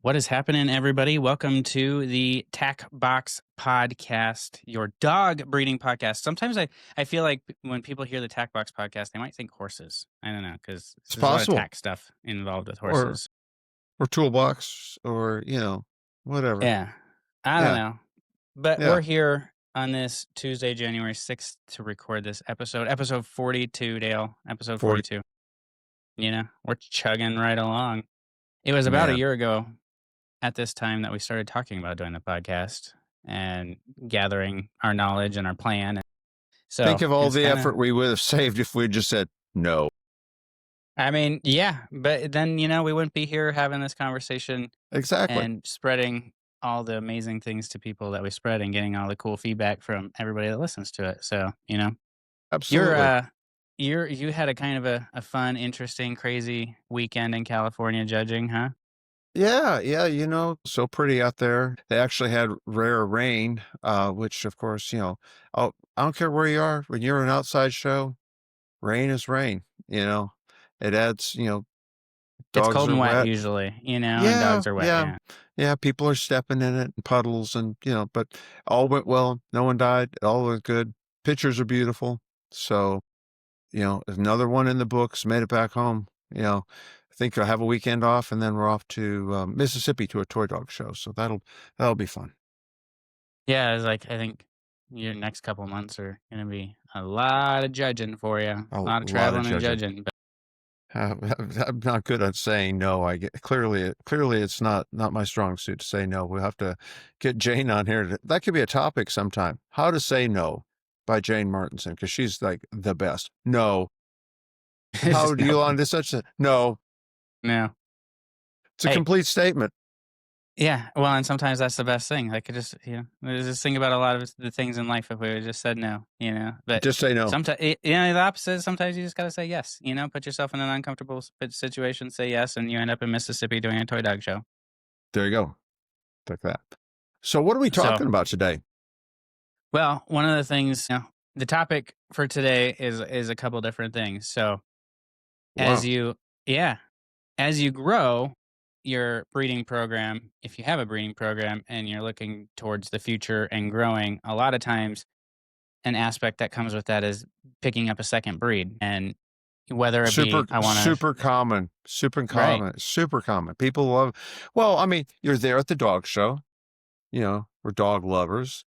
What is happening, everybody? Welcome to the TacBox Podcast, your dog breeding podcast. Sometimes I feel like when people hear the TacBox Podcast, they might think horses. I don't know, because It's there's a lot of possible. tack stuff involved with Or horses. or toolbox or, whatever. Yeah, I don't Yeah. know. But Yeah. we're here on this Tuesday, January 6th to record this episode 42, Dale, episode 40. 42. We're chugging right along. It was about a Man. year ago at this time that we started talking about doing the podcast and gathering our knowledge and our plan. So Think of all it's the kind effort of, we would have saved if we just said no. yeah, but then, we wouldn't be here having this conversation Exactly. and spreading all the amazing things to people that we spread and getting all the cool feedback from everybody that listens to it. So, Absolutely. you had a kind of a fun, interesting, crazy weekend in California judging, huh? Yeah, so pretty out there. They actually had rare rain, which of course, I don't care where you are. When you're an outside show, rain is rain, you know. It adds, It's dogs cold are and wet wet. usually, and Yeah, dogs are wet. yeah. Yeah. Yeah, people are stepping in it and puddles and, but all went well. No one died. It all went good. Pictures are beautiful. So, another one in the books, made it back home. I think I'll have a weekend off and then we're off to Mississippi to a toy dog show. So that'll be fun. Yeah, it's like I think your next couple months are gonna be a lot of judging for you, A a lot of lot of traveling and judging. judging. But I'm not good at saying no. I get clearly it's not my strong suit to say no. We'll have to get Jane on here. That could be a topic sometime. How to say no by Jane Martinson, because she's like the best. No. How do you on to such a no? no, It's a hey, complete statement. yeah. Well, and sometimes that's the best thing. Like, it just there's this thing about a lot of the things in life. If we just said no, but Just say no. sometimes the opposite. Is sometimes you just gotta say yes. Put yourself in an uncomfortable situation, say yes, and you end up in Mississippi doing a toy dog show. There you go. Like that. So what are we So, talking about today? well, one of the things, the topic for today is a couple different things. So, Wow. as you grow your breeding program, if you have a breeding program and you're looking towards the future and growing, a lot of times an aspect that comes with that is picking up a second breed. And whether it be, I want to, Super common. right. Super common. People love, well, I mean, you're there at the dog show, we're dog lovers.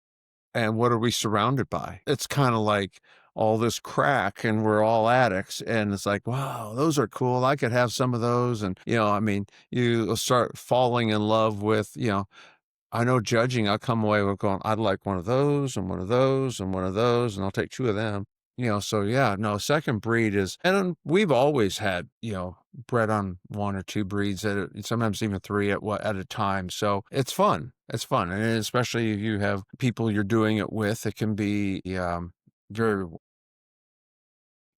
And what are we surrounded by? It's kind of like all this crack and we're all addicts. And it's like, wow, those are cool. I could have some of those. And, I mean, you start falling in love with, I know judging, I'll come away with going, I'd like one of those and one of those and one of those, and I'll take two of them. So yeah, no, second breed is, and we've always had, bred on one or two breeds sometimes even three at a time. So it's fun. It's fun. And especially if you have people you're doing it with, it can be, very,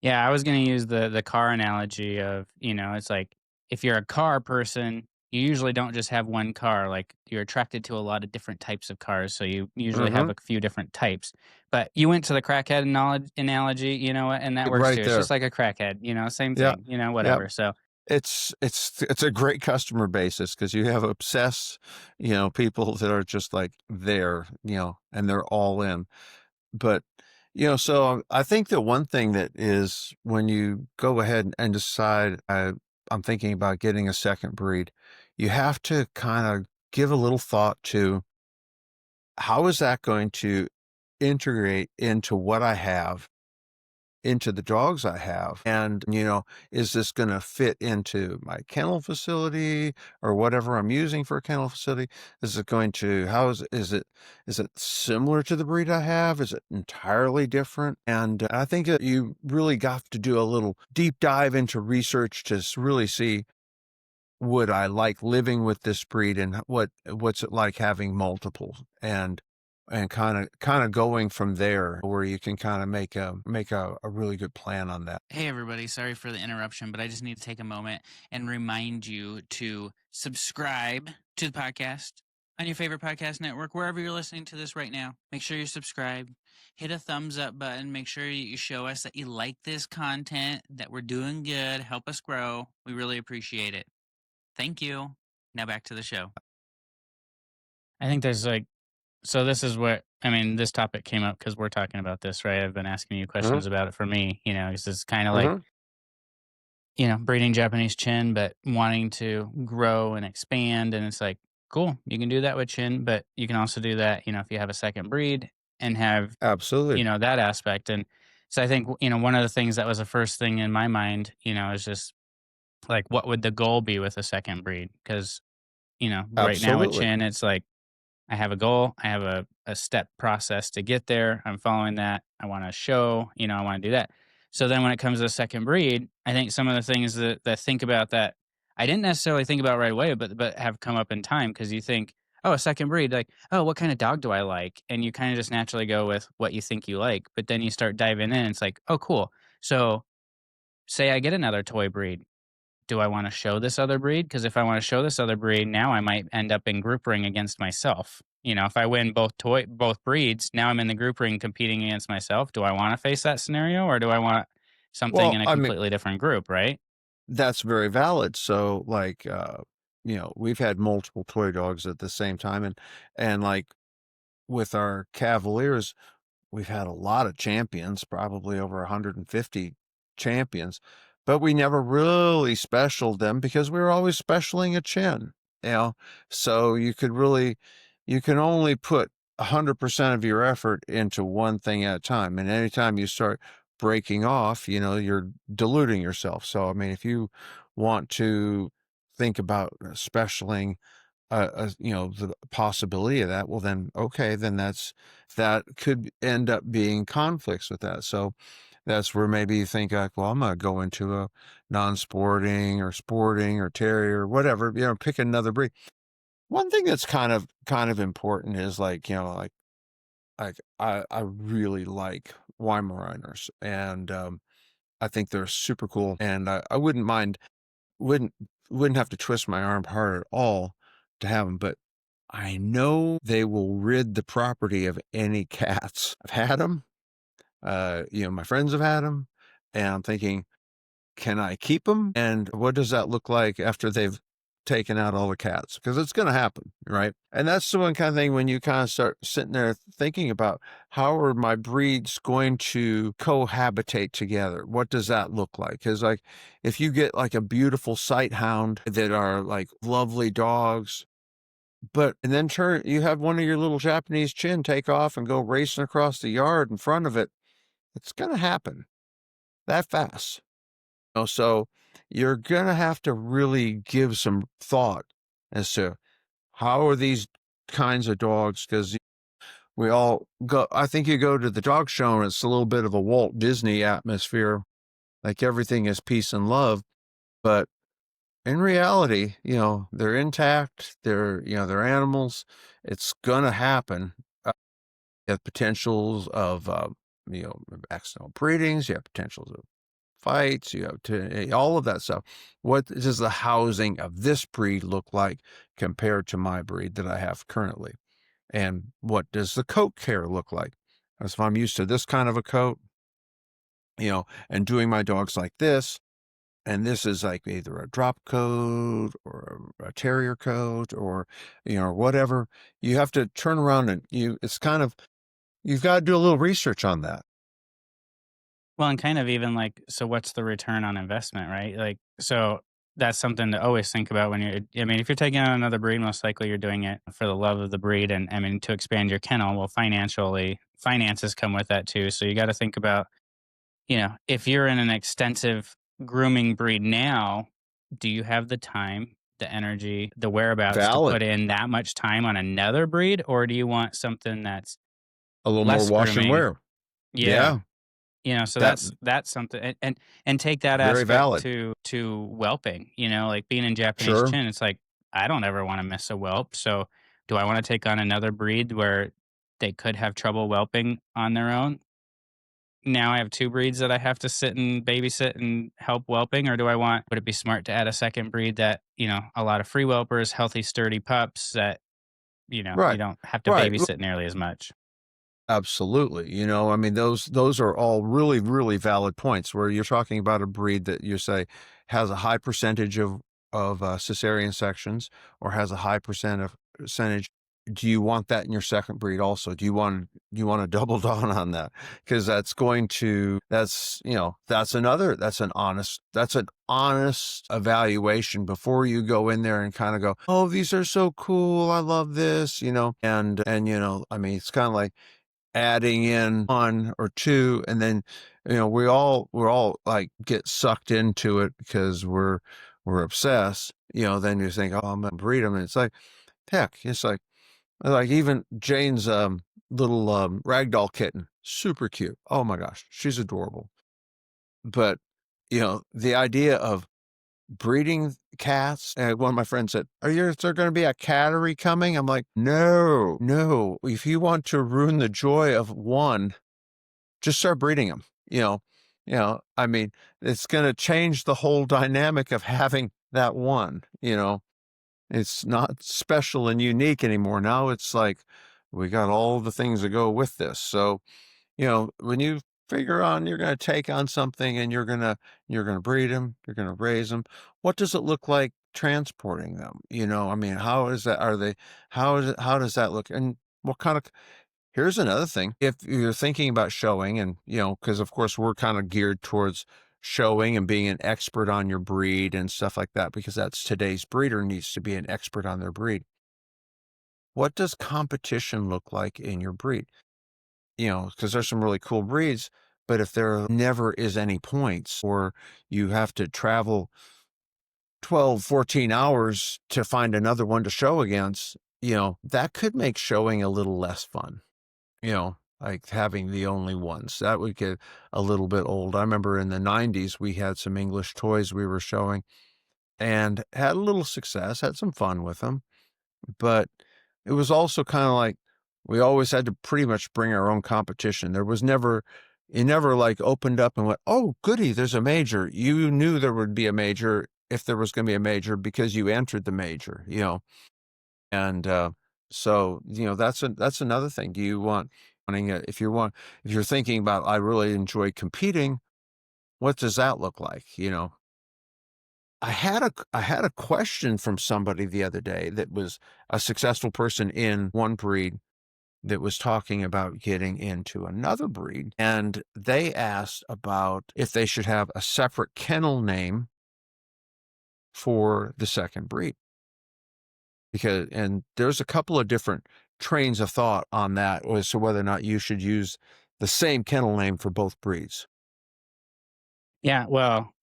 Yeah, I was going to use the car analogy of, it's like if you're a car person, you usually don't just have one car. Like, you're attracted to a lot of different types of cars, so you usually have mm-hmm, a few different types. But you went to the crackhead analogy, and that works right too. It's there. just like a crackhead, same Yeah. thing, Yeah. whatever. So It's a great customer basis because you have obsessed, people that are just like there, and they're all in. But, so I think the one thing that is when you go ahead and decide, I'm thinking about getting a second breed, you have to kind of give a little thought to how is that going to integrate into what I have, into the dogs I have. And, is this going to fit into my kennel facility or whatever I'm using for a kennel facility? Is it going to, is it similar to the breed I have? Is it entirely different? And I think that you really got to do a little deep dive into research to really see, would I like living with this breed and what's it like having multiple, and kind of going from there where you can kind of make a really good plan on that. hey, everybody, sorry for the interruption, but I just need to take a moment and remind you to subscribe to the podcast on your favorite podcast network, wherever you're listening to this right now. Make sure you subscribe, hit a thumbs up button, make sure you show us that you like this content, that we're doing good, help us grow. We really appreciate it. Thank you. Now back to the show. I think there's like, so this is what, I mean, this topic came up because we're talking about this, right? I've been asking you Hmm. questions about it for me, this is kind of like, Hmm. breeding Japanese chin, but wanting to grow and expand. And it's like, cool, you can do that with chin, but you can also do that, if you have a second breed and have, Absolutely. that aspect. And so I think, one of the things that was the first thing in my mind, is just like, what would the goal be with a second breed? Because, right now with Absolutely. chin, it's like, I have a goal. I have a step process to get there. I'm following that. I want to show, I want to do that. So then when it comes to the second breed, I think some of the things that think about that I didn't necessarily think about right away, but have come up in time because you think, oh, a second breed, like, oh, what kind of dog do I like? And you kind of just naturally go with what you think you like. But then you start diving in, it's like, oh, cool. So say I get another toy breed, do I want to show this other breed? Because if I want to show this other breed, now I might end up in group ring against myself. If I win both breeds, now I'm in the group ring competing against myself. Do I want to face that scenario, or do I want something Well, in a I mean, completely different group? Right? that's very valid. So, like, we've had multiple toy dogs at the same time, and like with our Cavaliers, we've had a lot of champions, probably over 150 champions, but we never really specialed them because we were always specialing a chin, you know. So you can only put 100% of your effort into one thing at a time. And anytime you start breaking off, you're diluting yourself. So, I mean, if you want to think about specialing the possibility of that, well, then, okay, then that could end up being conflicts with that. So that's where maybe you think like, well, I'm going to go into a non-sporting or sporting or terrier or whatever, pick another breed. One thing that's kind of important is like, I really like Weimaraners, and I think they're super cool, and I wouldn't mind, wouldn't wouldn't have to twist my arm hard at all to have them, but I know they will rid the property of any cats. I've had them, my friends have had them, and I'm thinking, can I keep them? And what does that look like after they've taken out all the cats? Because it's going to happen, right? And that's the one kind of thing when you kind of start sitting there thinking about how are my breeds going to cohabitate together? What does that look like? Because like if you get like a beautiful sight hound that are like lovely dogs, but and then you have one of your little Japanese chin take off and go racing across the yard in front of it, it's going to happen that fast. So you're going to have to really give some thought as to how are these kinds of dogs, because we all go, I think you go to the dog show and it's a little bit of a Walt Disney atmosphere, like everything is peace and love, but in reality, they're intact, they're animals, it's going to happen. You have potentials of, accidental breedings, you have potentials of fights, you have to all of that stuff. What does the housing of this breed look like compared to my breed that I have currently? And what does the coat care look like? As if I'm used to this kind of a coat, and doing my dogs like this, and this is like either a drop coat or a terrier coat or, whatever, you have to turn around and you've got to do a little research on that. Well, and kind of even like, so what's the return on investment, right? Like, so that's something to always think about when I mean, if you're taking on another breed, most likely you're doing it for the love of the breed. And I mean, to expand your kennel, well, finances come with that too. So you got to think about, if you're in an extensive grooming breed now, do you have the time, the energy, the whereabouts to Valid. put in that much time on another breed? Or do you want something that's A little more less wash and grooming? wear. Yeah. Yeah, So that that's something, and take that very aspect valid. to whelping, like being in Japanese Sure. chin, it's like, I don't ever wanna miss a whelp, so do I wanna take on another breed where they could have trouble whelping on their own? Now I have 2 breeds that I have to sit and babysit and help whelping, or would it be smart to add a second breed that, a lot of free whelpers, healthy, sturdy pups that, you Right. don't have to Right. babysit nearly as much? Absolutely. I mean, those are all really, really valid points where you're talking about a breed that you say has a high percentage of cesarean sections or has a high percentage do you want that in your second breed also? Do you want to double down on that? Because that's an honest evaluation before you go in there and kind of go, oh, these are so cool. I love this, and I mean, it's kind of like adding in one or two, and then we're all like get sucked into it because we're obsessed. Then you think, oh, I'm gonna breed them, and it's like, heck, it's like even Jane's little ragdoll kitten, super cute. Oh my gosh, she's adorable. But the idea of breeding cats, and one of my friends said, is there going to be a cattery coming? I'm like, no, no. If you want to ruin the joy of one, just start breeding them. I mean, it's going to change the whole dynamic of having that one. It's not special and unique anymore. Now it's like we got all the things that go with this. So, when you figure on you're going to take on something and you're going to breed them, you're going to raise them, what does it look like transporting them? I mean, how is that? How does that look? And what kind of, here's another thing. If you're thinking about showing, and, because of course we're kind of geared towards showing and being an expert on your breed and stuff like that, because that's today's breeder needs to be an expert on their breed. What does competition look like in your breed? Because there's some really cool breeds, but if there never is any points, or you have to travel 12, 14 hours to find another one to show against, that could make showing a little less fun. Like having the only ones, that would get a little bit old. I remember in the 90s, we had some English toys we were showing and had a little success, had some fun with them. But it was also kind of like we always had to pretty much bring our own competition. It never like opened up and went, oh, goody, there's a major. You knew there would be a major if there was going to be a major because you entered the major, and so that's another thing. Do you if you're thinking about, I really enjoy competing, what does that look like? I had a question from somebody the other day that was a successful person in one breed that was talking about getting into another breed, and they asked about if they should have a separate kennel name for the second breed. And there's a couple of different trains of thought on that as to whether or not you should use the same kennel name for both breeds. Yeah, well,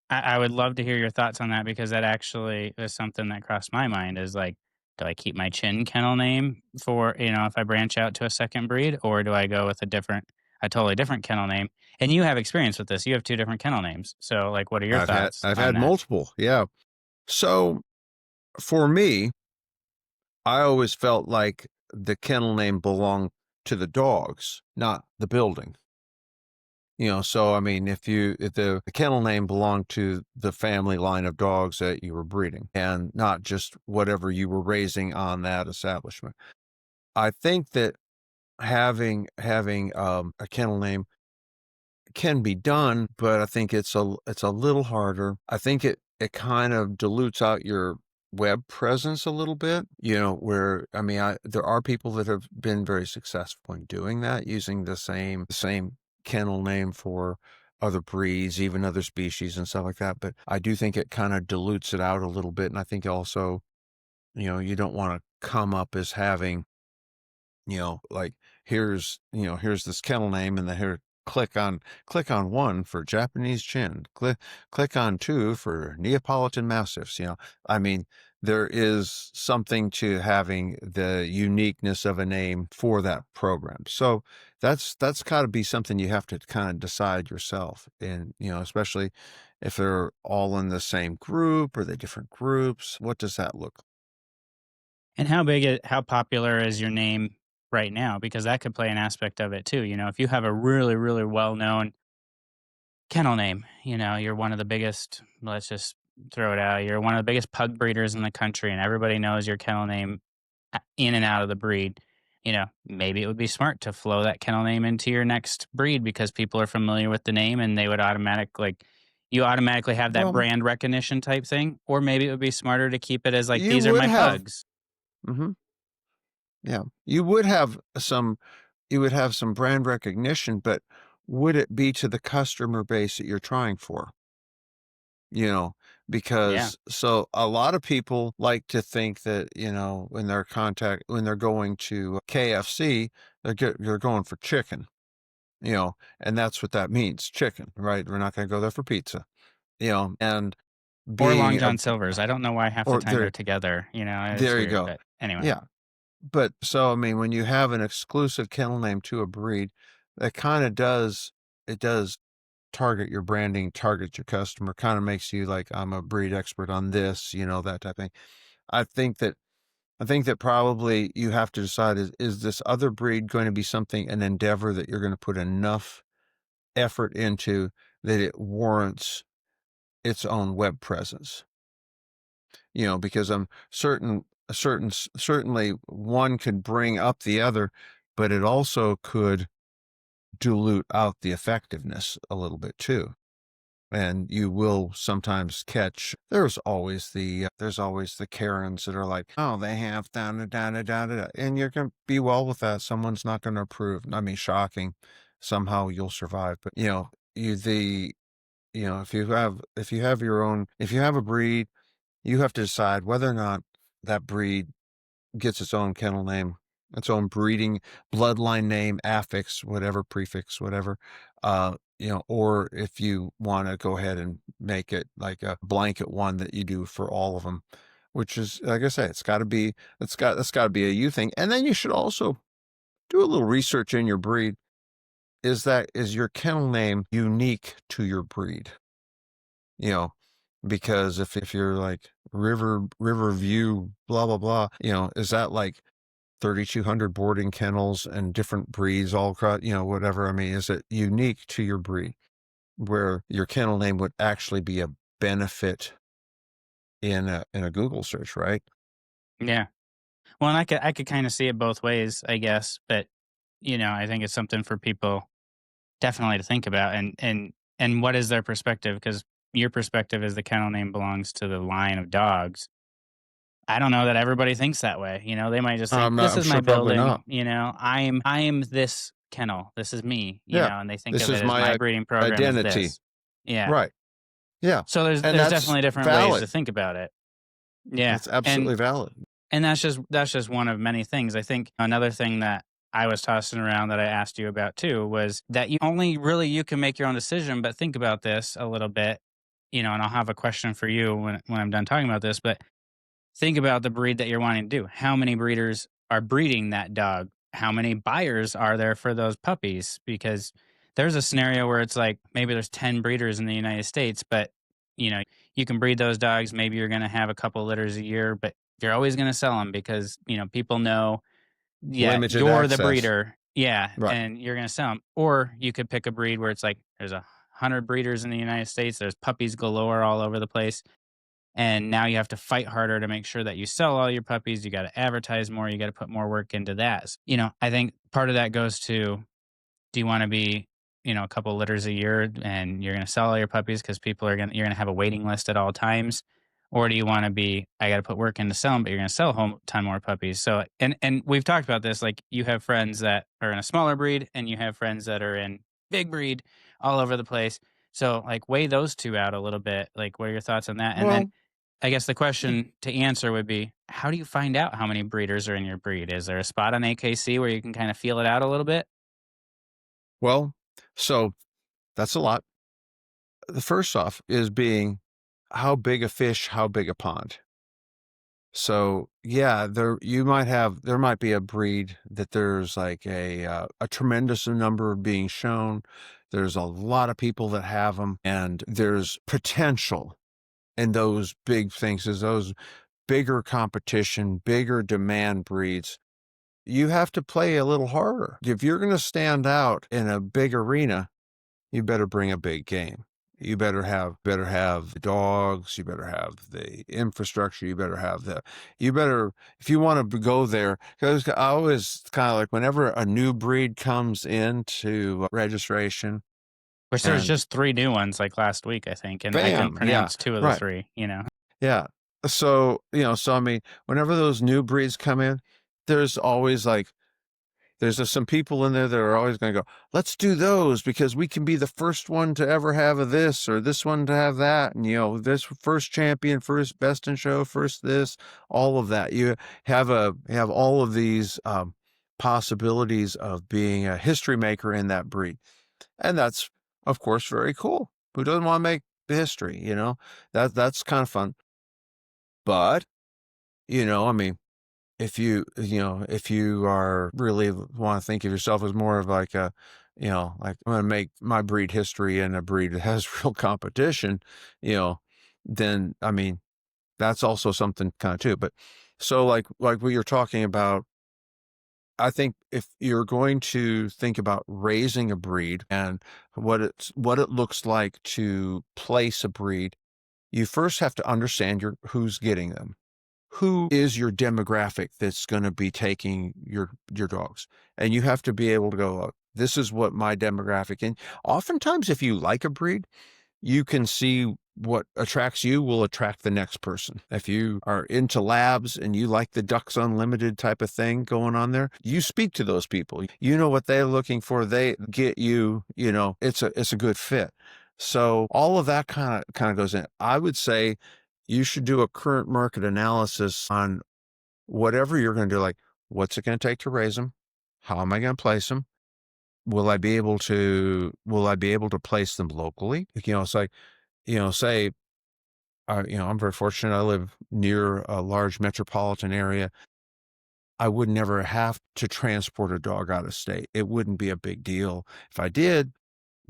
I would love to hear your thoughts on that because that actually is something that crossed my mind is like, do I keep my chin kennel name for, if I branch out to a second breed, or do I go with a totally different kennel name? And you have experience with this. You have two different kennel names. So like, what are your thoughts I've on had that? multiple. Yeah. So for me, I always felt like the kennel name belonged to the dogs, not the building. So I mean, if the kennel name belonged to the family line of dogs that you were breeding, and not just whatever you were raising on that establishment. I think that having a kennel name can be done, but I think it's a little harder. I think it kind of dilutes out your web presence a little bit, where, I mean, there are people that have been very successful in doing that, using the same kennel name for other breeds, even other species and stuff like that. But I do think it kind of dilutes it out a little bit. And I think also, you don't want to come up as having, like, here's this kennel name, and then here, click on one for Japanese chin, click on two for Neapolitan Mastiffs. I mean, there is something to having the uniqueness of a name for that program. So that's got to be something you have to kind of decide yourself. And, especially if they're all in the same group or they're different groups, what does that look And how popular is your name right now? Because that could play an aspect of it too. If you have a really, really well known kennel name, you're one of the biggest, let's just throw it out, you're one of the biggest pug breeders in the country and everybody knows your kennel name in and out of the breed. Maybe it would be smart to flow that kennel name into your next breed because people are familiar with the name and they would you automatically have that like? brand recognition type thing. Or maybe it would be smarter to keep it as like, You these are would my have. pugs. Mhm. Yeah. You would have some brand recognition, but would it be to the customer base that you're trying for? You know, Yeah. because so a lot of people like to think that, when they're going to KFC, they're going for chicken, and that's what that means, chicken, right? We're not going to go there for pizza, and Or Long being a John Silver's. I don't know why half the or time they're together. It's there you weird. go. But anyway. Yeah. But so, I mean, when you have an exclusive kennel name to a breed, that kind of does target your branding, target your customer, kind of makes you like, I'm a breed expert on this, that type of thing. I think that probably you have to decide, is this other breed going to be an endeavor that you're going to put enough effort into that it warrants its own web presence? Because I'm certainly one could bring up the other, but it also could dilute out the effectiveness a little bit too. And you will sometimes catch, there's always the Karens that are like, oh, they have down, and you're going to be well with that. Someone's not going to approve. I mean, shocking. Somehow you'll survive. But if you have a breed, you have to decide whether or not that breed gets its own kennel name, its own breeding bloodline name, affix, whatever, prefix, whatever, or if you want to go ahead and make it like a blanket one that you do for all of them, which is, like I say, that's got to be a you thing. And then you should also do a little research in your breed. Is your kennel name unique to your breed? Because if you're like Riverview, blah, blah, blah, is that like 3,200 boarding kennels and different breeds all across, whatever. I mean, is it unique to your breed where your kennel name would actually be a benefit in a Google search, right? Yeah. Well, and I could kind of see it both ways, I guess. But, I think it's something for people definitely to think about. And what is their perspective? Because your perspective is the kennel name belongs to the line of dogs. I don't know that everybody thinks that way. They might just think this I'm is my sure probably building. not. I'm this kennel. This is me. Yeah. And they think This of is it as my my breeding program is identity. this. Yeah. Right. Yeah. So there's And there's that's definitely different ways to valid. think about it. Yeah. That's absolutely valid. And that's just one of many things. I think another thing that I was tossing around that I asked you about too was that you can make your own decision, but think about this a little bit, and I'll have a question for you when I'm done talking about this, but think about the breed that you're wanting to do. How many breeders are breeding that dog? How many buyers are there for those puppies? Because there's a scenario where it's like maybe there's 10 breeders in the United States, but you can breed those dogs. Maybe you're going to have a couple litters a year, but you're always going to sell them because, people know, yeah, Limited you're the access. breeder. Yeah. Right. And you're going to sell them. Or you could pick a breed where it's like there's 100 breeders in the United States. There's puppies galore all over the place. And now you have to fight harder to make sure that you sell all your puppies. You got to advertise more. You got to put more work into that. I think part of that goes to, do you want to be, a couple litters a year and you're going to sell all your puppies because you're going to have a waiting list at all times? Or do you want to be, I got to put work in to sell them, but you're going to sell a whole ton more puppies? So, and we've talked about this, like you have friends that are in a smaller breed and you have friends that are in big breed all over the place. So like weigh those two out a little bit. Like what are your thoughts on that? And then I guess the question to answer would be, how do you find out how many breeders are in your breed? Is there a spot on AKC where you can kind of feel it out a little bit? Well, so that's a lot. The first off is being, how big a fish, how big a pond. So yeah, there might be a breed that there's like a tremendous number being shown. There's a lot of people that have them, and there's potential in those big things, as those bigger competition, bigger demand breeds. You have to play a little harder. If you're going to stand out in a big arena, you better bring a big game. You better have the dogs. You better have the infrastructure. If you want to go there, because I always kind of like, whenever a new breed comes into registration, Which there's just 3 new ones like last week, I think, and I couldn't pronounce 2 of the 3, Yeah. So, I mean, whenever those new breeds come in, there's always like, there's just some people in there that are always going to go, let's do those because we can be the first one to ever have a this or this one to have that. And, this first champion, first best in show, first this, all of that. You have all of these possibilities of being a history maker in that breed. And that's, of course, very cool. Who doesn't want to make the history? That's kind of fun. But, I mean, if you are really want to think of yourself as more of like like I'm going to make my breed history in a breed that has real competition, then, I mean, that's also something kind of too. But so like what you're talking about, I think if you're going to think about raising a breed and what it looks like to place a breed, you first have to understand who's getting them. Who is your demographic that's going to be taking your dogs? And you have to be able to go, this is what my demographic. And oftentimes, if you like a breed, you can see what attracts you will attract the next person. If you are into labs and you like the Ducks Unlimited type of thing going on there, you speak to those people. You know what they're looking for. They get you, it's a good fit. So all of that kind of goes in. I would say you should do a current market analysis on whatever you're going to do. Like, what's it going to take to raise them? How am I going to place them? Will I be able to place them locally? It's like, say, I'm very fortunate. I live near a large metropolitan area. I would never have to transport a dog out of state. It wouldn't be a big deal if I did,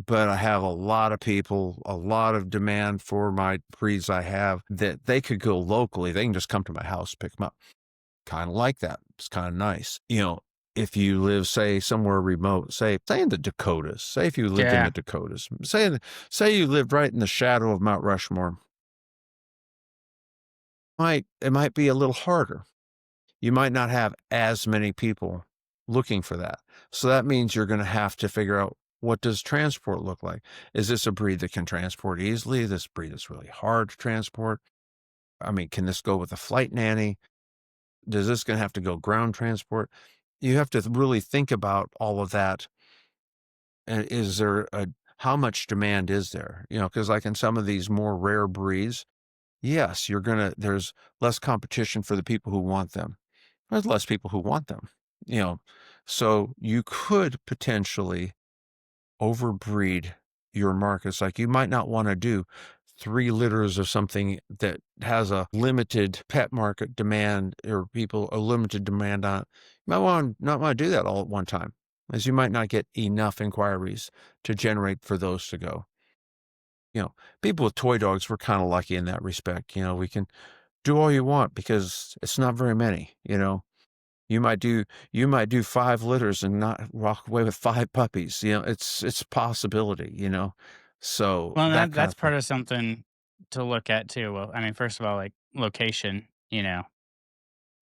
but I have a lot of people, a lot of demand for my breeds I have that they could go locally. They can just come to my house, pick them up. Kind of like that. It's kind of nice. If you live, say, somewhere remote, say in the Dakotas, say if you lived in the Dakotas, say you lived right in the shadow of Mount Rushmore, it might be a little harder. You might not have as many people looking for that. So that means you're going to have to figure out, what does transport look like? Is this a breed that can transport easily? This breed is really hard to transport. I mean, can this go with a flight nanny? Does this going to have to go ground transport? You have to really think about all of that. And how much demand is there? Because like in some of these more rare breeds, yes, there's less competition for the people who want them. There's less people who want them, so you could potentially overbreed your markets. Like you might not want to do 3 litters of something that has a limited pet market demand or a limited demand on it. You might not want to do that all at one time, as you might not get enough inquiries to generate for those to go. People with toy dogs, we're kind of lucky in that respect. We can do all you want because it's not very many. You might do 5 litters and not walk away with 5 puppies. It's a possibility. So Well, that kind that's of thing. part of something to look at too. Well, I mean, first of all, like location,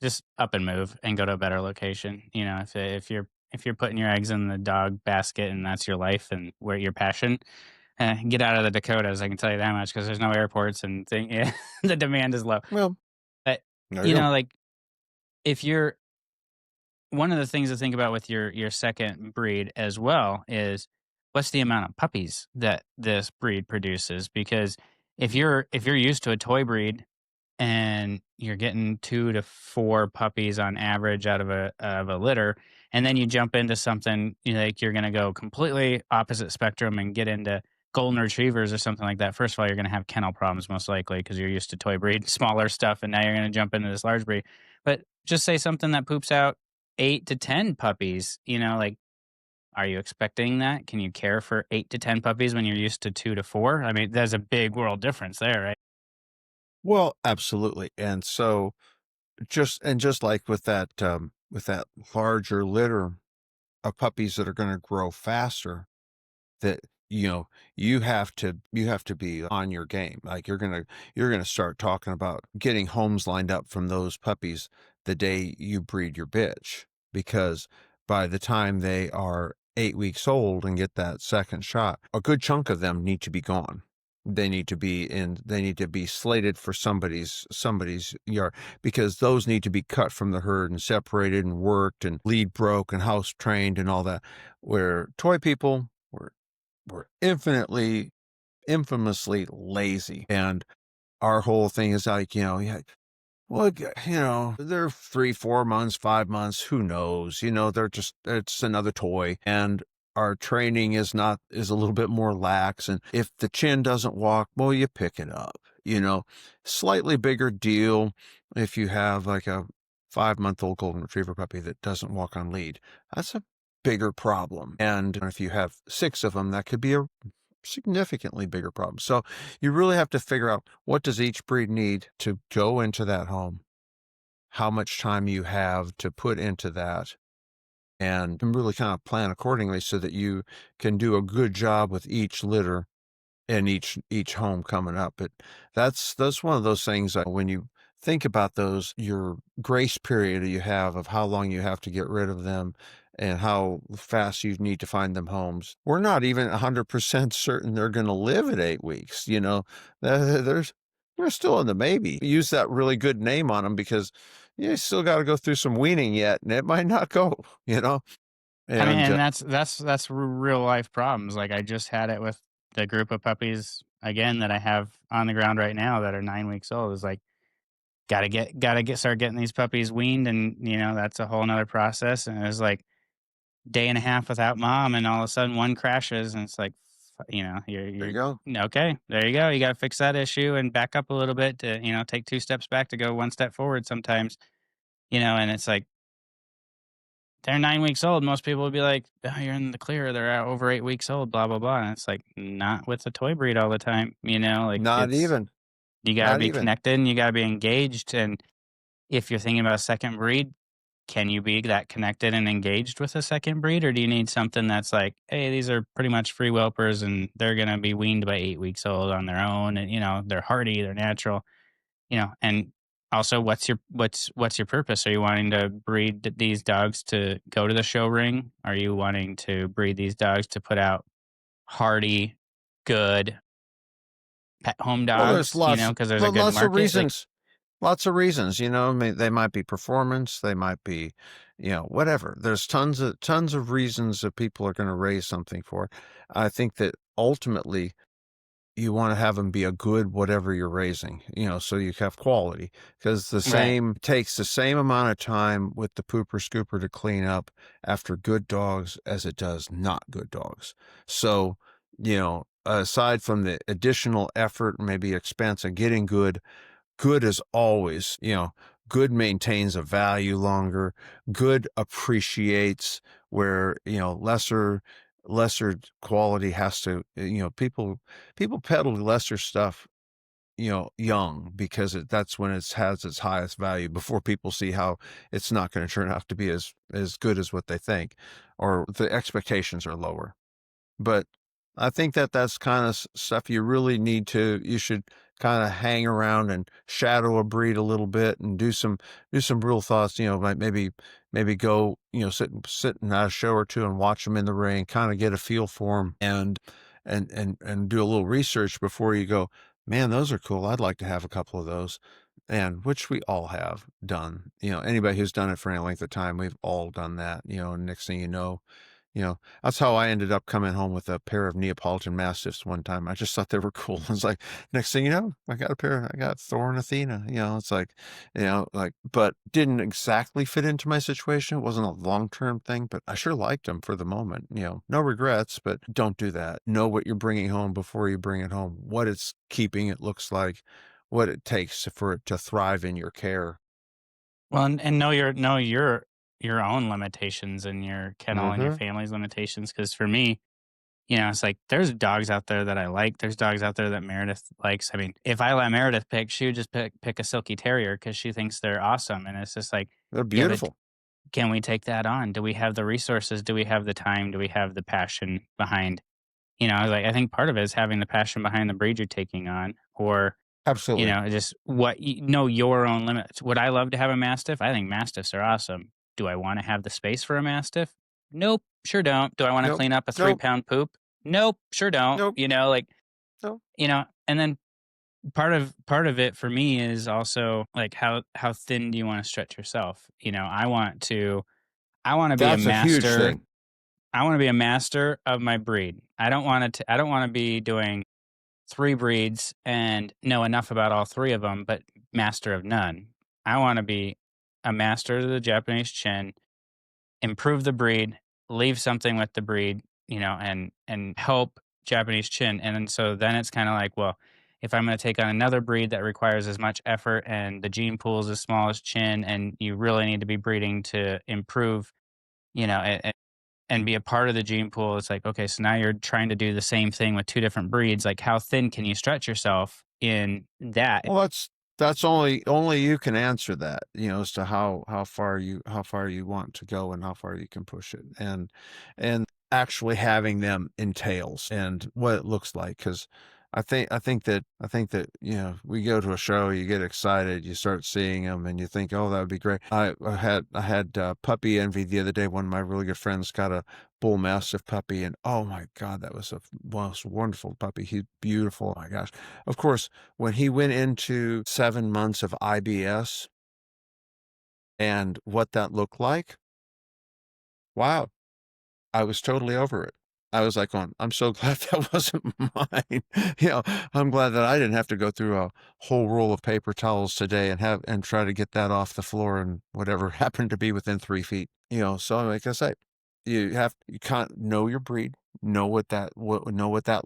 just up and move and go to a better location. If you're putting your eggs in the dog basket and that's your life and where your passion, get out of the Dakotas. I can tell you that much because there's no airports and yeah, the demand is low. Well, But there you go. like if you're one of the things to think about with your second breed as well is what's the amount of puppies that this breed produces, because if you're used to a toy breed and you're getting 2 to 4 puppies on average out of a litter, and then you jump into something, like you're going to go completely opposite spectrum and get into golden retrievers or something like that. First of all, you're going to have kennel problems most likely because you're used to toy breed, smaller stuff, and now you're going to jump into this large breed. But just say something that poops out 8 to 10 puppies. Like, are you expecting that? Can you care for 8 to 10 puppies when you're used to 2 to 4? I mean, there's a big world difference there, right? Well, absolutely. And so just like with that larger litter of puppies that are going to grow faster, that you have to be on your game. Like you're gonna start talking about getting homes lined up from those puppies the day you breed your bitch, because by the time they are 8 weeks old and get that second shot, a good chunk of them need to be gone. they need to be slated for somebody's yard, because those need to be cut from the herd and separated and worked and lead broke and house trained and all that. Where toy people were infamously lazy. And our whole thing is like, yeah, well, they're 3, 4 months, 5 months, who knows? It's another toy. And our training is a little bit more lax. And if the chin doesn't walk, well, you pick it up, slightly bigger deal if you have like a 5-month-old golden retriever puppy that doesn't walk on lead. That's a bigger problem. And if you have 6 of them, that could be a significantly bigger problem. So you really have to figure out, what does each breed need to go into that home, how much time you have to put into that, and really kind of plan accordingly so that you can do a good job with each litter and each home coming up. But that's one of those things that when you think about those, your grace period you have of how long you have to get rid of them and how fast you need to find them homes. We're not even 100% certain they're going to live at 8 weeks. They're still in the maybe. Use that really good name on them, because you still got to go through some weaning yet, and it might not go, I mean, and and that's real life problems. Like, I just had it with the group of puppies again that I have on the ground right now that are 9 weeks old. Is like, start getting these puppies weaned, and that's a whole nother process. And it was like day and a half without mom, and all of a sudden one crashes, and it's like, you're there you go. okay, there you go. You got to fix that issue and back up a little bit to take 2 steps back to go 1 step forward sometimes. And it's like, they're 9 weeks old. Most people would be like, oh, you're in the clear. They're over 8 weeks old, blah, blah, blah. And it's like, not with the toy breed all the time, like Not even. you got to Not be even. connected and you got to be engaged. And if you're thinking about a second breed, can you be that connected and engaged with a second breed? Or do you need something that's like, hey, these are pretty much free whelpers and they're going to be weaned by 8 weeks old on their own. And, they're hardy, they're natural, and also, what's your purpose? Are you wanting to breed these dogs to go to the show ring? Are you wanting to breed these dogs to put out hardy, good pet home Well, there's dogs? Because there's a good lots of market. Like, reasons. Lots of reasons, they might be performance, they might be, whatever. There's tons of reasons that people are going to raise something for. I think that ultimately you want to have them be a good whatever you're raising, so you have quality, because right. takes the same amount of time with the pooper scooper to clean up after good dogs as it does not good dogs. So, aside from the additional effort and maybe expense of getting good is always, good maintains a value longer. Good appreciates where, lesser quality has to, people peddle lesser stuff, young, because that's when it has its highest value, before people see how it's not going to turn out to be as good as what they think, or the expectations are lower. But I think that that's kind of stuff you should kind of hang around and shadow a breed a little bit and do some real thoughts, like maybe go, sit in a show or two and watch them in the ring, kind of get a feel for them, and do a little research before you go, man, those are cool. I'd like to have a couple of those. And which we all have done, anybody who's done it for any length of time, we've all done that, and next thing that's how I ended up coming home with a pair of Neapolitan Mastiffs one time. I just thought they were cool. It's like, next thing you know, I got Thor and Athena, it's like, but didn't exactly fit into my situation. It wasn't a long-term thing, but I sure liked them for the moment, no regrets, but don't do that. Know what you're bringing home before you bring it home, what it's keeping, it looks like, what it takes for it to thrive in your care. Well, and know your own limitations and your kennel and your Mm-hmm. family's limitations. Because for me, it's like, there's dogs out there that I like. There's dogs out there that Meredith likes. I mean, if I let Meredith pick, she would just pick a silky terrier because she thinks they're awesome. And it's just like, They're yeah, but beautiful. can we take that on? Do we have the resources? Do we have the time? Do we have the passion behind? I was like, I think part of it is having the passion behind the breed you're taking on, or Absolutely. just what know your own limits. Would I love to have a mastiff? I think mastiffs are awesome. Do I want to have the space for a mastiff? Nope, sure don't. Do I want to Nope. clean up a Nope. 3-pound poop? Nope, sure don't. Nope. Like, Nope. And then part of it for me is also like how thin do you want to stretch yourself? I want to be a That's a huge master. thing. I want to be a master of my breed. I don't want to be doing 3 breeds and know enough about all 3 of them, but master of none. I want to be a master of the Japanese chin, improve the breed, leave something with the breed, and help Japanese chin. And then so then it's kind of like, well, if I'm going to take on another breed that requires as much effort and the gene pool is as small as chin, and you really need to be breeding to improve, and be a part of the gene pool, it's like, okay, so now you're trying to do the same thing with 2 different breeds. Like, how thin can you stretch yourself in that? Well, that's only you can answer that, as to how far you want to go and how far you can push it, and actually having them in tails and what it looks like. Because I think that we go to a show, you get excited, you start seeing them, and you think, oh, that would be great. I had puppy envy the other day. One of my really good friends got a bull mastiff puppy, and oh my God, that was a most wonderful puppy. He's beautiful. Oh my gosh. Of course, when he went into 7 months of IBS and what that looked like, wow, I was totally over it. I was like, I'm so glad that wasn't mine. I'm glad that I didn't have to go through a whole roll of paper towels today and try to get that off the floor and whatever happened to be within 3 feet. So like I say, you can't know your breed, know what that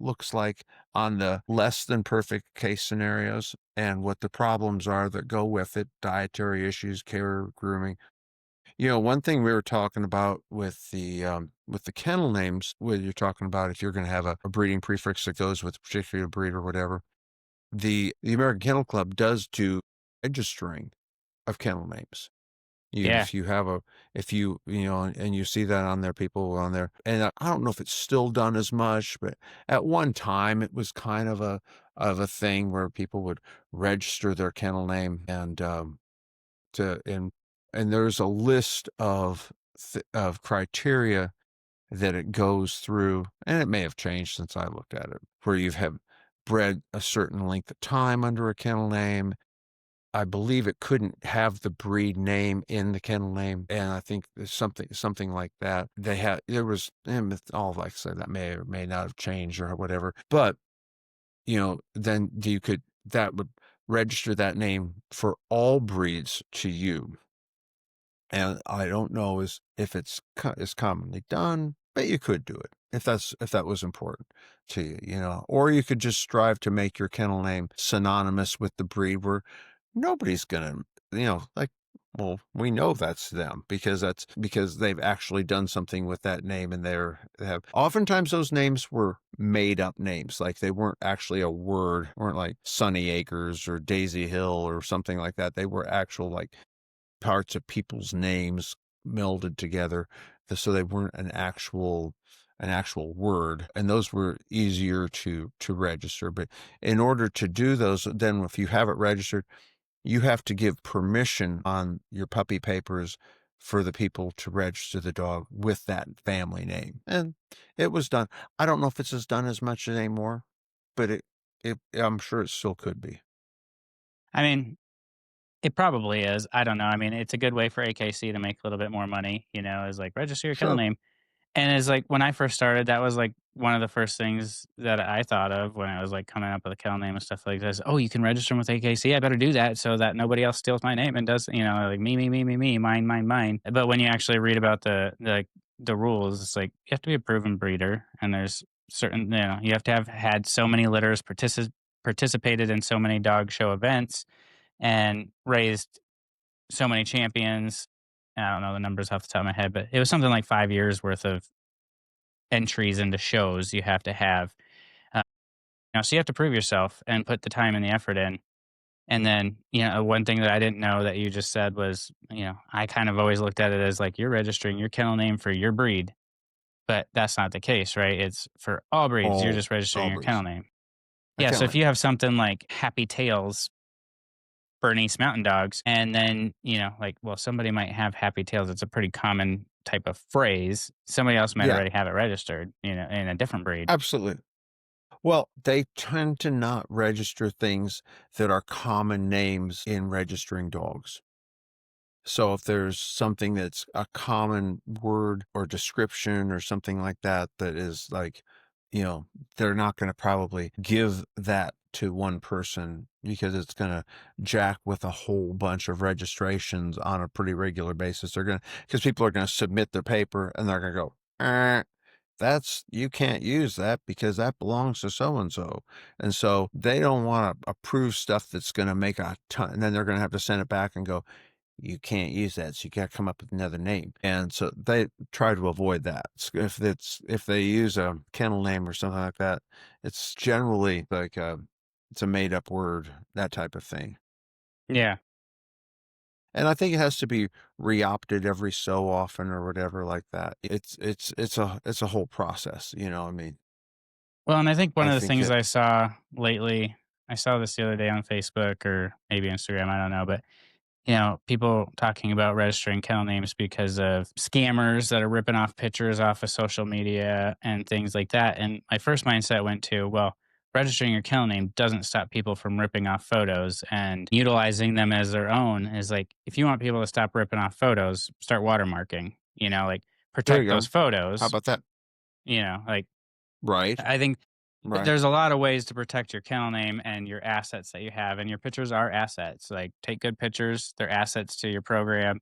looks like on the less than perfect case scenarios, and what the problems are that go with it, dietary issues, care, grooming. One thing we were talking about with the kennel names, where you're talking about if you're going to have a breeding prefix that goes with a particular breed or whatever, the American Kennel Club does do registering of kennel names. Yeah. If you have if and you see that on there, people on there, and I don't know if it's still done as much, but at one time it was kind of a thing where people would register their kennel name to and there's a list of criteria that it goes through, and it may have changed since I looked at it, where you've have bred a certain length of time under a kennel name. I believe it couldn't have the breed name in the kennel name, and I think there's something like that. There was, and all like I said, that may or may not have changed or whatever, but then that would register that name for all breeds to you. And I don't know if it's is commonly done, but you could do it if that was important to you, or you could just strive to make your kennel name synonymous with the breed where nobody's gonna, like, well, we know that's them because they've actually done something with that name, and they have oftentimes those names were made up names, like they weren't actually a word, weren't like Sunny Acres or Daisy Hill or something like that. They were actual like parts of people's names melded together, so they weren't an actual word, and those were easier to register. But in order to do those, then if you have it registered, you have to give permission on your puppy papers for the people to register the dog with that family name. And it was done. I don't know if it's done as much anymore, but I'm sure it still could be. I mean, it probably is. I don't know. I mean, it's a good way for AKC to make a little bit more money, is like register your kennel Sure. name. And it's like when I first started, that was like one of the first things that I thought of when I was like coming up with a kennel name and stuff like this. Oh, you can register them with AKC. I better do that so that nobody else steals my name and does, like me, mine, mine, mine. But when you actually read about the rules, it's like you have to be a proven breeder, and there's certain, you have to have had so many litters, participated in so many dog show events, and raised so many champions. I don't know the numbers off the top of my head, but it was something like 5 years worth of entries into shows you have to have. Uh, so you have to prove yourself and put the time and the effort in. And then, one thing that I didn't know that you just said was, I kind of always looked at it as like you're registering your kennel name for your breed, but that's not the case, right? It's for all breeds. You're just registering All your kennel breeds. name. A Yeah. So kennel if name. you have something like Happy Tails Bernese Mountain Dogs, and then, like, well, somebody might have Happy Tails. It's a pretty common type of phrase. Somebody else might Yeah, already have it registered, in a different breed. absolutely. Well, they tend to not register things that are common names in registering dogs. So if there's something that's a common word or description or something like that, that is like, they're not going to probably give that to one person because it's going to jack with a whole bunch of registrations on a pretty regular basis. Because people are going to submit their paper and they're going to go, you can't use that because that belongs to so and so. And so they don't want to approve stuff that's going to make a ton. And then they're going to have to send it back and go, you can't use that, so you got to come up with another name. And so they try to avoid that. If they use a kennel name or something like that, it's generally like it's a made up word, that type of thing. Yeah. And I think it has to be re-opted every so often or whatever like that. It's a whole process, I mean. Well, and I think one I of the think things that I saw lately, I saw this the other day on Facebook or maybe Instagram, I don't know, but people talking about registering kennel names because of scammers that are ripping off pictures off of social media and things like that. And my first mindset went to, well, registering your kennel name doesn't stop people from ripping off photos and utilizing them as their own. Is like, if you want people to stop ripping off photos, start watermarking, like there you protect those go. How photos, about that? like Right. I think Right. there's a lot of ways to protect your kennel name and your assets that you have, and your pictures are assets. Like, take good pictures; they're assets to your program.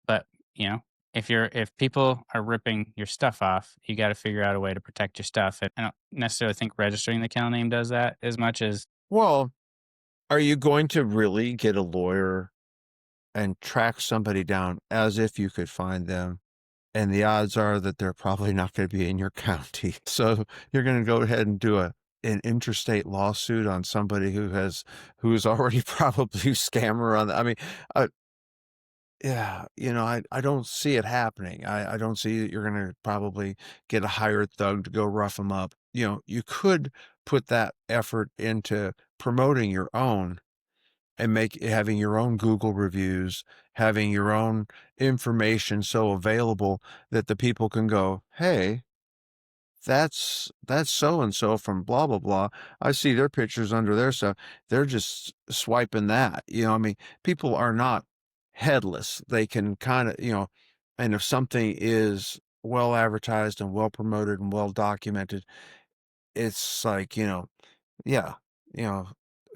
But if people are ripping your stuff off, you got to figure out a way to protect your stuff. And I don't necessarily think registering the kennel name does that as much as Well, are you going to really get a lawyer and track somebody down as if you could find them? And the odds are that they're probably not going to be in your county. So you're going to go ahead and do an interstate lawsuit on somebody who's already probably a scammer on. I mean, yeah, I don't see it happening. I don't see that you're going to probably get a hired thug to go rough them up. You could put that effort into promoting your own and having your own Google reviews, having your own information so available that the people can go, hey, that's so and so from blah blah blah. I see their pictures under their stuff. They're just swiping that. I mean, people are not headless. They can kind of, and if something is well advertised and well promoted and well documented, it's like, yeah, you know,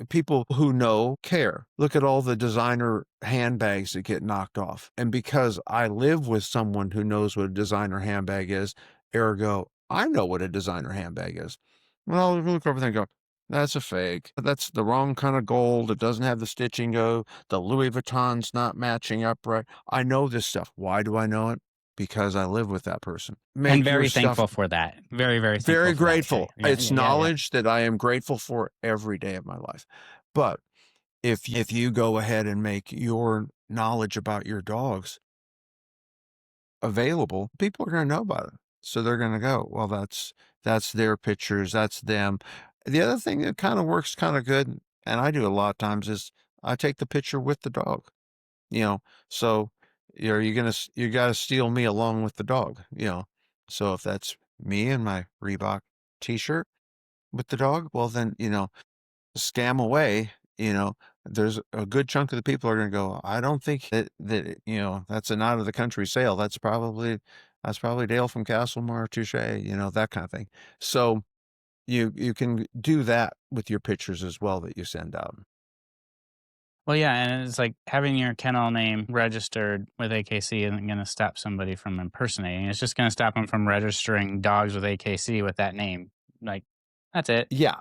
people who know care. Look at all the designer handbags that get knocked off. And because I live with someone who knows what a designer handbag is, ergo, I know what a designer handbag is. Well, I'll look over there and go, that's a fake. That's the wrong kind of gold. It doesn't have the stitching go. The Louis Vuitton's not matching up right. I know this stuff. Why do I know it? Because I live with that person. and Make your very stuff thankful for that. Very, very very thankful for that, Shay. grateful. Yeah, It's yeah, yeah, yeah. knowledge that I am grateful for every day of my life. But if you go ahead and make your knowledge about your dogs available, people are going to know about it. So they're going to go, well, that's their pictures, that's them. The other thing that kind of works kind of good, and I do a lot of times, is I take the picture with the dog. So you got to steal me along with the dog. So if that's me and my Reebok T-shirt with the dog, well then scam away. There's a good chunk of the people are going to go, I don't think that that's an out of the country sale. That's probably Dale from Castlemore, Touche, that kind of thing. So you can do that with your pictures as well that you send out. Well, yeah, and it's like having your kennel name registered with AKC isn't going to stop somebody from impersonating. It's just going to stop them from registering dogs with AKC with that name. Like, that's it. Yeah.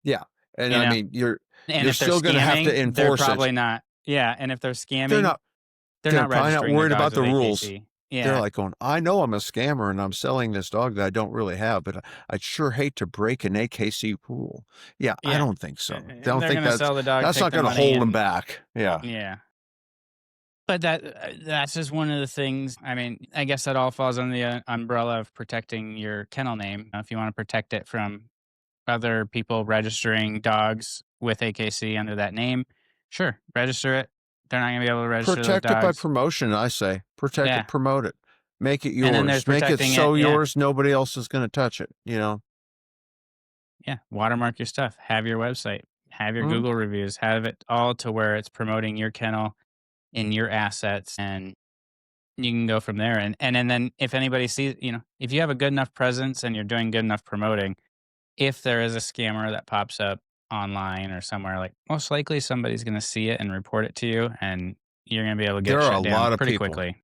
Yeah. And You I know, mean, and you're if they're still going to have to scamming, they're enforce it. probably not. Yeah, and if they're They're scamming, not they're They're not probably not registering their worried dogs about the with rules. AKC. They're Yeah, like going, I know I'm a scammer and I'm selling this dog that I don't really have, but I'd sure hate to break an AKC rule. Yeah, I yeah, don't think so. I and don't they're think going to sell the dog, that's take not the going to money, hold them and back. Yeah. yeah. But that's just one of the things. I mean, I guess that all falls under the umbrella of protecting your kennel name. If you want to protect it from other people registering dogs with AKC under that name, sure, register it. They're not going to be able to register those Protect it by dogs. promotion, I say. Protect Yeah. it, promote it. Make it And then there's yours. Make it protecting it. so Yeah. yours nobody else is going to touch it. yeah, watermark your stuff, have your website, have your Mhm. Google reviews, have it all to where it's promoting your kennel and your assets, and you can go from there. And then if anybody sees, if you have a good enough presence and you're doing good enough promoting, if there is a scammer that pops up online or somewhere, like most likely somebody's going to see it and report it to you, and you're going to be able to get There it are a shut down lot of pretty people. quickly.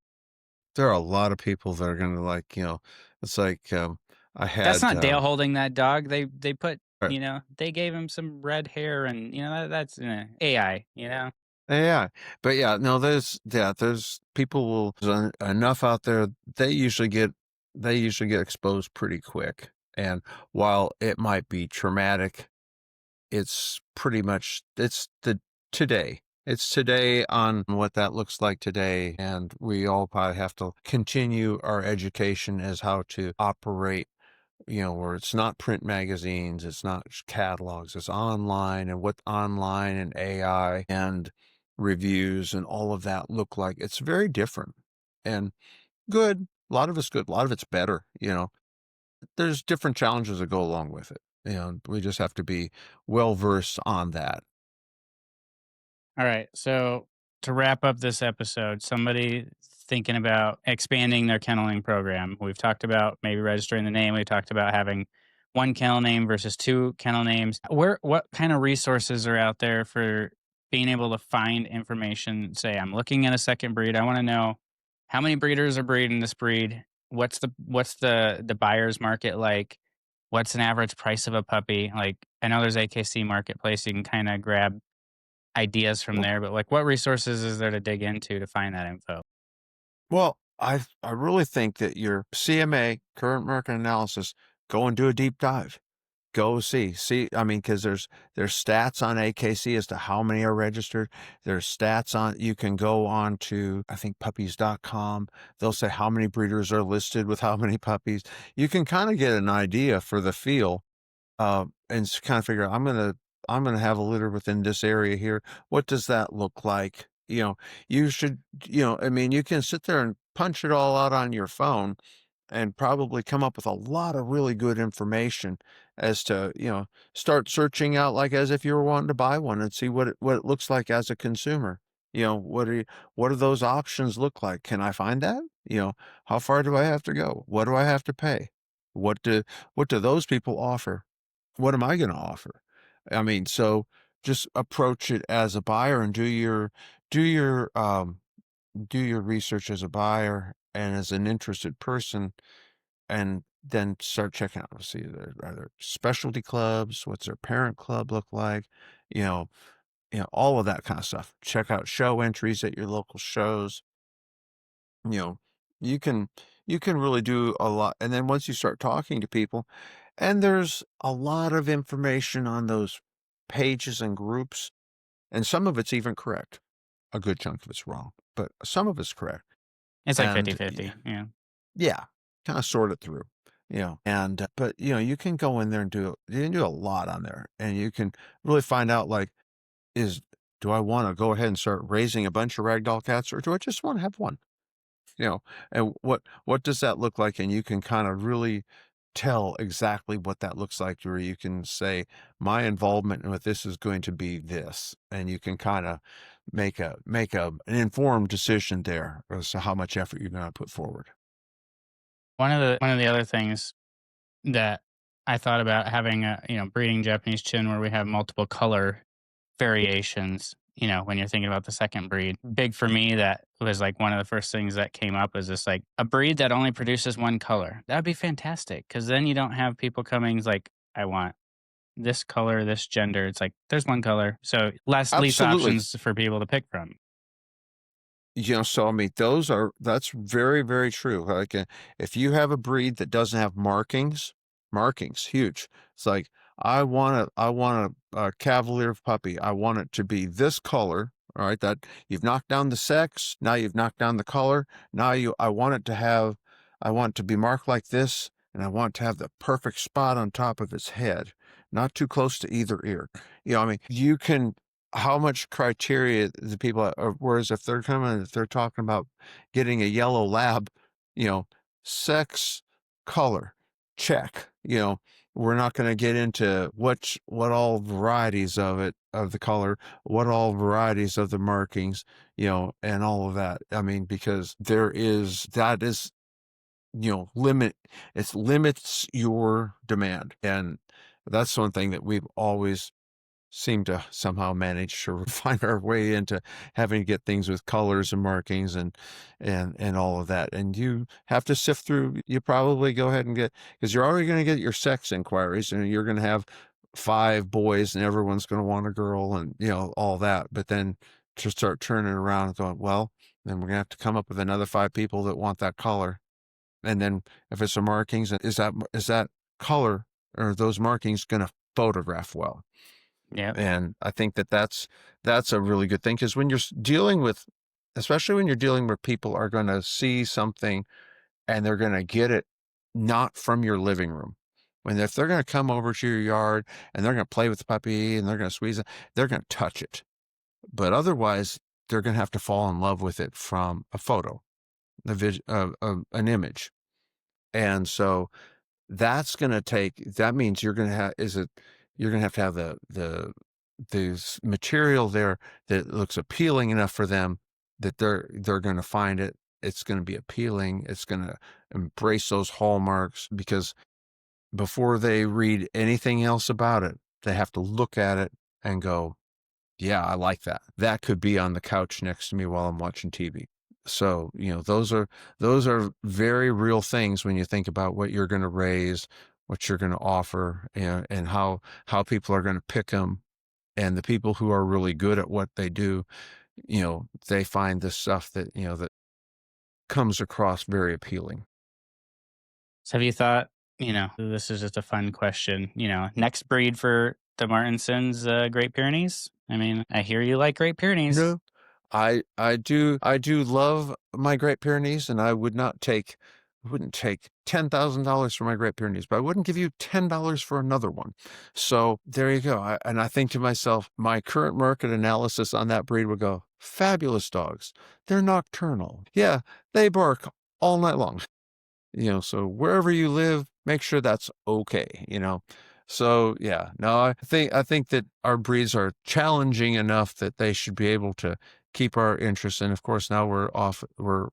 There are a lot of people that are gonna it's like, I That's had, not Dale holding that dog. They put, uh, they gave him some red hair, and that's AI. yeah, but yeah, no, there's people enough out there, they usually get exposed pretty quick, and while it might be traumatic, it's pretty much it's today on what that looks like today, and we all probably have to continue our education as how to operate, where it's not print magazines, it's not catalogs, it's online, and what online and AI and reviews and all of that look like. It's very different and good. A lot of it's good. A lot of it's better. There's different challenges that go along with it. We just have to be well versed on that. All right. So to wrap up this episode, somebody thinking about expanding their kenneling program. We've talked about maybe registering the name. We talked about having one kennel name versus two kennel names. What kind of resources are out there for being able to find information? Say I'm looking at a second breed. I want to know how many breeders are breeding this breed. What's the buyer's market like? What's an average price of a puppy? Like I know there's AKC marketplace. You can kind of grab ideas from Well, there, but like what resources is there to dig into to find that info? I really think that your CMA, current market analysis, go and do a deep dive. Go see. I mean, because there's stats on AKC as to how many are registered. There's stats on, you can go on to, I think, puppies.com. They'll say how many breeders are listed with how many puppies. You can kind of get an idea for the feel, and kind of figure out, I'm gonna have a litter within this area here. What does that look like? You should, I mean, you can sit there and punch it all out on your phone and probably come up with a lot of really good information as to, start searching out like as if you were wanting to buy one and see what it looks like as a consumer. What do those options look like? Can I find that? How far do I have to go? What do I have to pay? What do what do those people offer? What am I going to offer? I mean, so just approach it as a buyer and do your do your research as a buyer and as an interested person, and then start checking out. See, are there specialty clubs? What's their parent club look like? You know, all of that kind of stuff. Check out show entries at your local shows. You know, you can really do a lot. And then once you start talking to people, and there's a lot of information on those pages and groups, and some of it's even correct. A good chunk of it's wrong, but some of it's correct. It's like And 50-50. Yeah. yeah, kind of sort it through, and but you can go in there and do a lot on there, and you can really find out, like, is do I want to go ahead and start raising a bunch of ragdoll cats, or do I just want to have one? And what does that look like? And you can kind of really tell exactly what that looks like, where you can say, my involvement with this is going to be this, and you can kind of an informed decision there as to how much effort you're going to put forward. One of the other things that I thought about having a breeding Japanese chin where we have multiple color variations. When you're thinking about the second breed, big for me, that was like one of the first things that came up was just like a breed that only produces one color. That'd be fantastic because then you don't have people coming like, I want this color, this gender. It's like there's one color, so least Absolutely. options for people to pick from. So I mean, that's very, very true. Like, if you have a breed that doesn't have markings, huge. It's like, I want a Cavalier puppy. I want it to be this color. All right, that you've knocked down the sex. Now you've knocked down the color. I want it to I want it to be marked like this, and I want it to have the perfect spot on top of its head, not too close to either ear. I mean, you can how much criteria the people are, whereas if they're talking about getting a yellow lab, you know, sex, color, check, We're not going to get into what all varieties of the color, what all varieties of the markings, and all of that. I mean, because that is, it limits your demand. And that's one thing that we've always seem to somehow manage to find our way into having to get things with colors and markings and all of that. And you have to sift through. You probably go ahead and because you're already going to get your sex inquiries, and you're going to have 5 boys and everyone's going to want a girl, and all that. But then to start turning around and going, well, then we're going to have to come up with another 5 people that want that color. And then if it's the markings, is that color or those markings going to photograph well? Yeah. And I think that's a really good thing, because when you're especially when you're dealing with people are going to see something and they're going to get it not from your living room. If they're going to come over to your yard and they're going to play with the puppy and they're going to squeeze it, they're going to touch it. But otherwise, they're going to have to fall in love with it from a photo, an image. And so that means you're going to have to have the material there that looks appealing enough for them that they're going to find it. It's going to be appealing. It's going to embrace those hallmarks, because before they read anything else about it, they have to look at it and go, yeah, I like that. That could be on the couch next to me while I'm watching TV. So, those are very real things when you think about what you're going to raise, what you're going to offer, and how people are going to pick them. And the people who are really good at what they do, they find this stuff that, that comes across very appealing. So have you thought, this is just a fun question, next breed for the Martinsons, Great Pyrenees? I mean, I hear you like Great Pyrenees. No, I do love my Great Pyrenees, and I wouldn't take $10,000 for my Great Pyrenees, but I wouldn't give you $10 for another one. So there you go. And I think to myself, my current market analysis on that breed would go, fabulous dogs. They're nocturnal. Yeah, they bark all night long. So wherever you live, make sure that's okay. So yeah, no, I think that our breeds are challenging enough that they should be able to keep our interest. And of course, now we're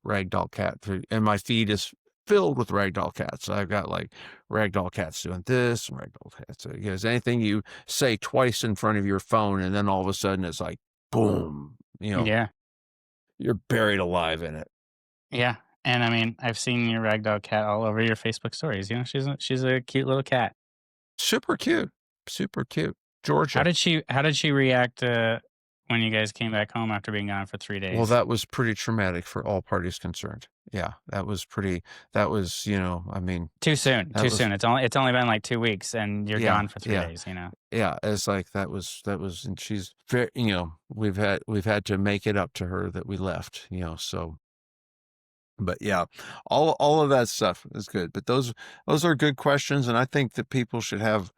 ragdoll cat, and my feed is filled with ragdoll cats. I've got like ragdoll cats doing this and ragdoll cats. So, because anything you say twice in front of your phone, and then all of a sudden it's like, boom, Yeah. you're buried alive in it. Yeah. And I mean, I've seen your ragdoll cat all over your Facebook stories. She's a cute little cat. Super cute. Georgia. How did she react when you guys came back home after being gone for 3 days? Well, that was pretty traumatic for all parties concerned. Yeah, that was, I mean, too soon. It's only been like 2 weeks, and you're gone for 3 days. Yeah, it's like that was, and she's very, we've had to make it up to her that we left. So. But yeah, all of that stuff is good. But those are good questions, and I think that people should have,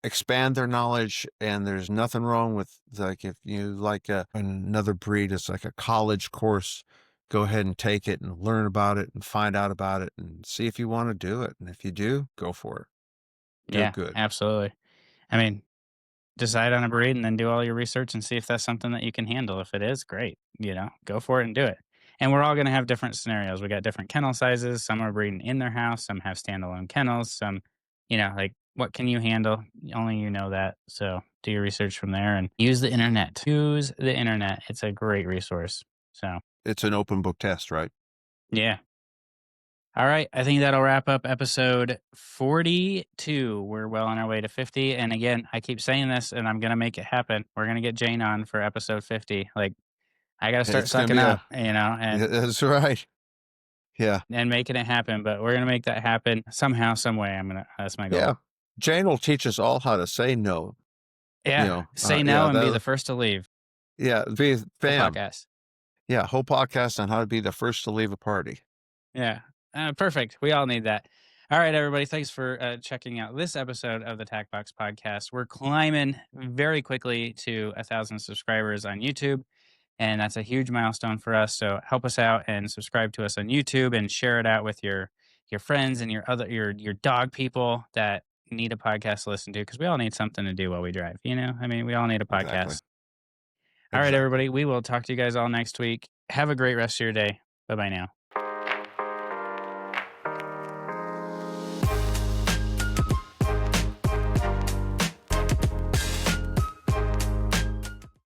expand their knowledge. And there's nothing wrong with, like, if you like another breed, it's like a college course. Go ahead and take it and learn about it and find out about it and see if you want to do it. And if you do, go for it. Yeah, good. Absolutely. I mean, decide on a breed and then do all your research and see if that's something that you can handle. If it is, great. Go for it and do it. And we're all going to have different scenarios. We got different kennel sizes. Some are breeding in their house. Some have standalone kennels. Some, like, what can you handle? Only you know that. So do your research from there and use the internet. It's a great resource. So it's an open book test, right? Yeah. All right. I think that'll wrap up episode 42. We're well on our way to 50. And again, I keep saying this, and I'm going to make it happen. We're going to get Jane on for episode 50. Like, I got to start sucking up, and that's right. Yeah. And making it happen. But we're going to make that happen somehow, some way. That's my goal. Yeah. Jane will teach us all how to say no. Yeah. Say no and be the first to leave. Yeah. Be bam. Podcast. Yeah. Whole podcast on how to be the first to leave a party. Yeah. Perfect. We all need that. All right, everybody. Thanks for checking out this episode of the TacBox Podcast. We're climbing very quickly to 1,000 subscribers on YouTube, and that's a huge milestone for us. So help us out and subscribe to us on YouTube and share it out with your friends and your dog people that need a podcast to listen to because we all need something to do while we drive. You know, I mean, we all need a podcast. Exactly. All right, Exactly. everybody. We will talk to you guys all next week. Have a great rest of your day. Bye bye now.